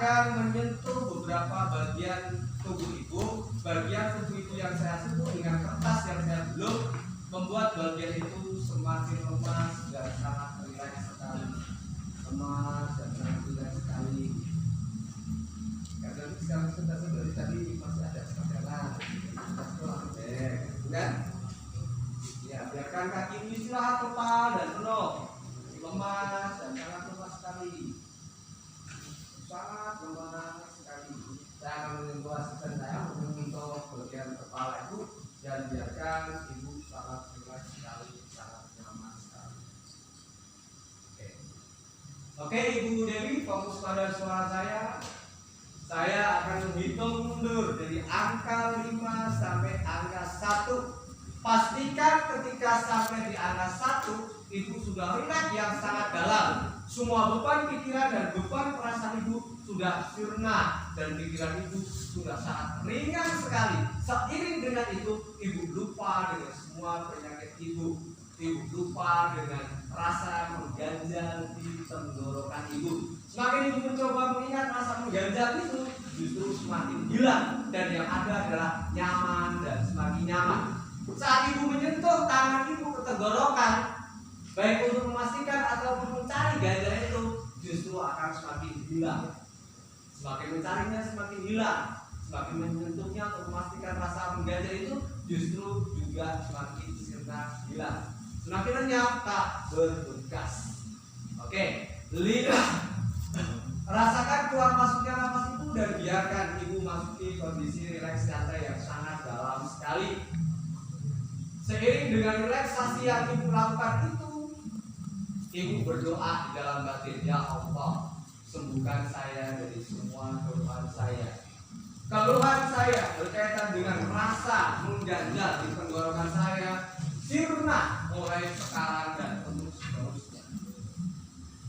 akan menyentuh beberapa bagian tubuh ibu. Bagian tubuh ibu yang saya sentuh dengan kertas yang saya belum, membuat bagian itu semakin lemas dan sangat rileks sekali. Lemas dan sangat rileks sekali. Karena sekarang sudah dari tadi masih ada tekanan, kan? Ya, biarkan kaki ibu istirahat total dan penuh. Lemas dan sangat lemas sekali. Sangat lemas sekali. Saya akan menyentuh asisten saya menyentuh bagian kepala ibu dan biarkan ibu sangat rileks sekali, sangat nyaman sekali. Oke, Ibu Dewi, fokus pada suara saya. Saya akan menghitung mundur dari angka 5 sampai angka 1. Pastikan ketika sampai di angka 1, ibu sudah rileks yang sangat dalam. Semua beban pikiran dan beban perasaan ibu sudah sirna dan pikiran ibu sudah sangat ringan sekali. Seiring dengan itu, ibu lupa dengan semua penyakit ibu. Ibu lupa dengan rasa mengganjal di tenggorokan ibu. Semakin ibu mencoba mengingat rasa mengganjal itu, justru semakin hilang dan yang ada adalah nyaman dan semakin nyaman. Saat ibu menyentuh tangan ibu ke tenggorokan, baik untuk memastikan ataupun mencari ganjal itu, justru akan semakin hilang. Semakin mencarinya semakin hilang. Semakin menyentuhnya untuk memastikan rasa mengganjal itu, justru juga semakin sirna hilang. Semakin lenyap, tak berbekas. Oke, 5. Rasakan keluar masuknya nafas ibu dan biarkan ibu masuki kondisi rileks santai yang sangat dalam sekali. Seiring dengan relaksasi yang ibu lakukan itu, ibu berdoa di dalam batin, ya Allah, sembuhkan saya dari semua keluhan saya. Keluhan saya berkaitan dengan rasa mengganjal di tenggorokan saya, sirna mulai sekarang dan terus seterusnya.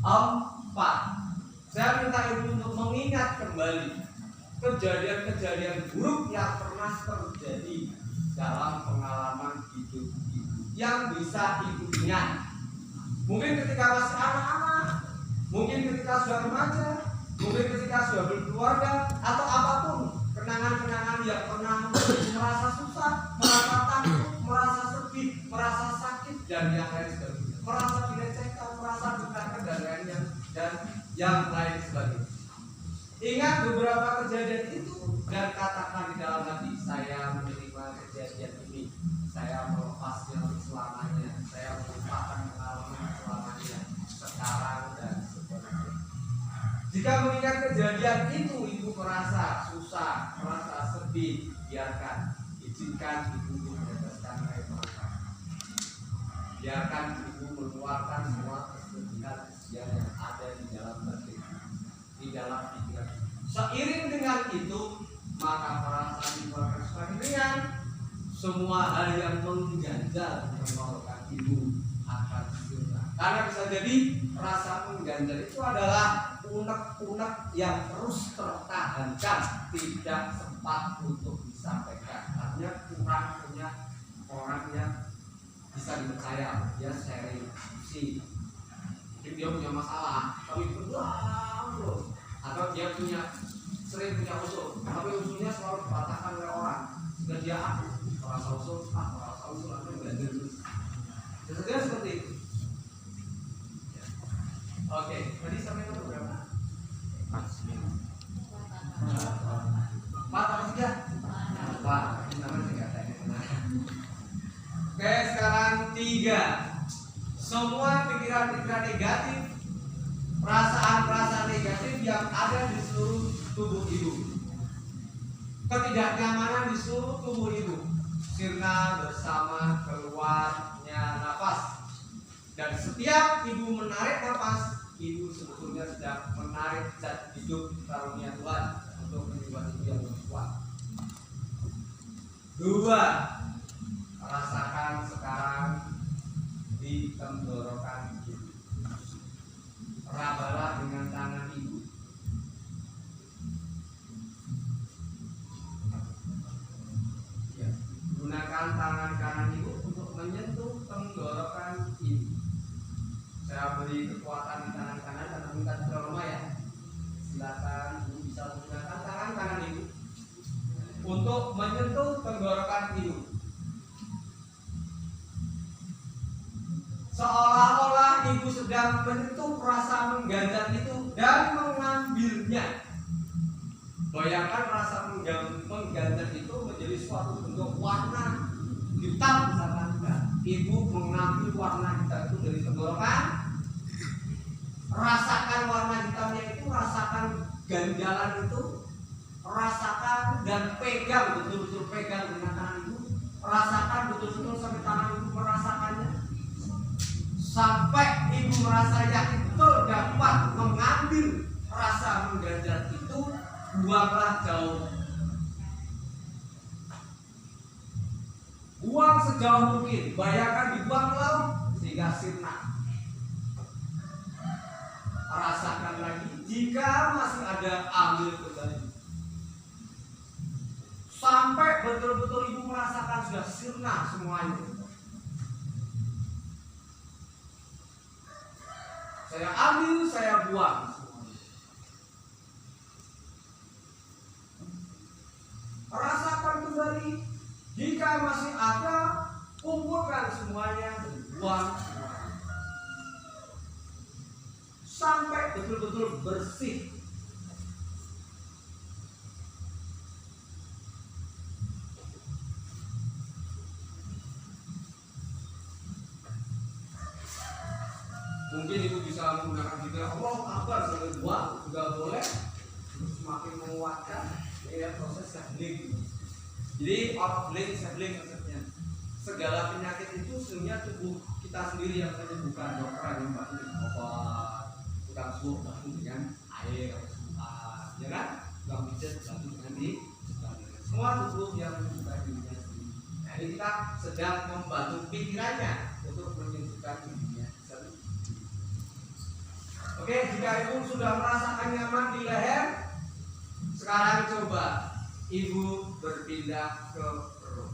4. Saya minta ibu untuk mengingat kembali kejadian-kejadian buruk yang pernah terjadi dalam pengalaman hidup ibu yang bisa ibu ingat. Mungkin ketika masih anak-anak, mungkin ketika sudah remaja, mungkin ketika sudah berkeluarga, atau apapun kenangan-kenangan yang pernah merasa susah, merasa takut, merasa sedih, merasa sakit dan yang lain sebagainya, merasa dilecehkan, merasa ditekan dan lainnya dan yang lain sebagainya. Ingat beberapa kejadian itu dan katakan di dalam hati, saya menerima kejadian ini, saya melepasnya selamanya, saya melupakan pengalaman selamanya, sekarang dan seterusnya. Jika mengingat kejadian itu ibu merasa susah, merasa sedih, biarkan, izinkan ibu meneteskan air mata. Biarkan ibu mengeluarkan semua kesedihan yang ada di dalam hati, di dalam pikiran. Seiring dengan itu, maka perasaan ibu akan semakin ringan. Semua hal yang mengganjal tenggorokan ibu akan sirna. Karena bisa jadi rasa mengganjal itu adalah unek-unek yang terus tertahankan, tidak sempat untuk disampaikan. Artinya kurang punya orang yang bisa dipercaya, dia sharing sih. Mungkin dia punya masalah, tapi berdoa terus. Atau dia sering punya usul, tapi usulnya selalu dipatahkan oleh orang. Jika dia merasa usul, aku nggak terus. Sebenarnya seperti itu. Oke, tadi sampai ke berapa? 4 atau 3? 4. Oke, sekarang 3. Semua pikiran-pikiran negatif, perasaan-perasaan negatif yang ada di seluruh tubuh ibu, ketidaknyamanan di seluruh tubuh ibu, sirna bersama keluarnya nafas. Dan setiap ibu menarik nafas, ibu sebetulnya sedang menarik zat hidup karunia Tuhan untuk membuat ibu yang lebih kuat. 2. Rasakan sekarang di tenggorokan ibu. Rabalah dengan tangan ibu. Ya. Gunakan tangan kanan ibu untuk menyentuh tenggorokan ibu. Saya beri kekuatan di tangan kanan dan minta sudah lemah ya. Silakan ibu membentuk rasa mengganjal itu dan mengambilnya. Bayangkan rasa mengganjal itu menjadi suatu bentuk warna hitam misalkan. Ibu mengambil warna hitam itu dari tenggorokan, rasakan warna hitamnya itu, rasakan ganjalan itu, rasakan dan pegang, betul-betul pegang dengan tangan ibu, rasakan betul-betul sampai tangan ibu merasakannya, sampai ibu merasa yakin betul dapat mengambil rasa mengganjal itu, buanglah jauh. Buang sejauh mungkin, bayangkan dibuang ke laut sehingga sirna. Rasakan lagi, jika masih ada, ambil kembali sampai betul-betul ibu merasakan sudah sirna semuanya. Saya ambil, saya buang. Rasakan kembali, jika masih ada, kumpulkan semuanya dan buang sampai betul-betul bersih. Mungkin ibu bisa menggunakan juga Allah Akbar sambil buang juga boleh, semakin menguatkan ya proses healing. Jadi healing, healing maksudnya segala penyakit itu sebenarnya tubuh kita sendiri yang menyembuhkan. Dokter yang membantu dengan obat, tukang sup bantu dengan air atau suap, ya kan? Tukang pijat bantu dengan semua tubuh yang menyembuhkan dirinya sendiri. Nah, ini kita sedang membantu pikirannya untuk menyembuhkan dirinya sendiri. Oke, jika ibu sudah merasakan nyaman di leher, sekarang coba ibu berpindah ke perut.